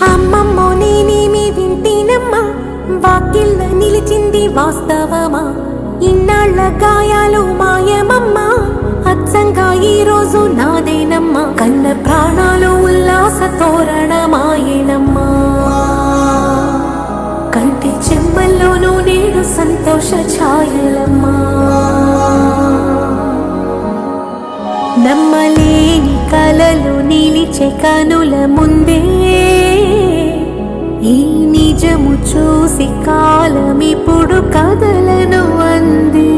అమ్మమ్మో నేనేమి వింటేనమ్మా, వాకిళ్ళ నిలిచింది వాస్తవమా? ఇన్నాళ్ల గాయాలు మాయమమ్మా, అచ్చంగా ఈ రోజు నాదేనమ్మా. కన్న ప్రాణాలు ఉల్లాస తోరణమాయేనమ్మా, కంటి చెమ్మల్లోనూ నేడు సంతోష ఛాయలమ్మా. నమ్మలేని కలలు నిలిచే కనుల ముందే, ఈ నిజము చూసి కాలమిప్పుడు కదలను అంది.